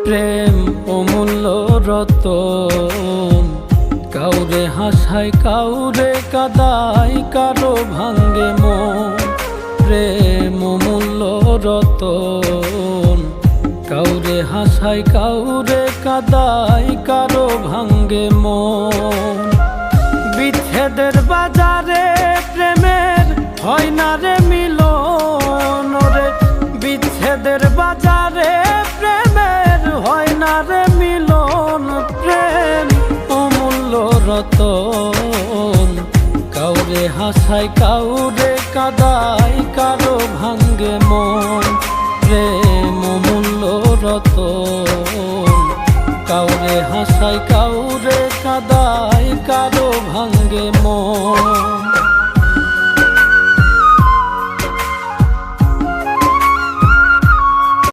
প্রেম অমূল্য রতন, কাউরে হাসায় কাউরে কাদায়, কারো ভাঙ্গে মন। প্রেম অমূল্য রতন, কাউরে হাসায় কাউরে কাদায়, কারো ভাঙ্গে মন। বিচ্ছেদের বাজারে প্রেমের হয় না রে মিলন রে, বিচ্ছেদের বাজারে প্রেমের হয় না রে মিলন। প্রেম অমূল্য রতন, কাউরে হাসায় কাউরে কাদায়, কারো ভাঙ্গে মন। প্রেম অমূল্য রতন, কাউরে হাসায় কাউরে কাদায়, কারো ভাঙ্গে মন।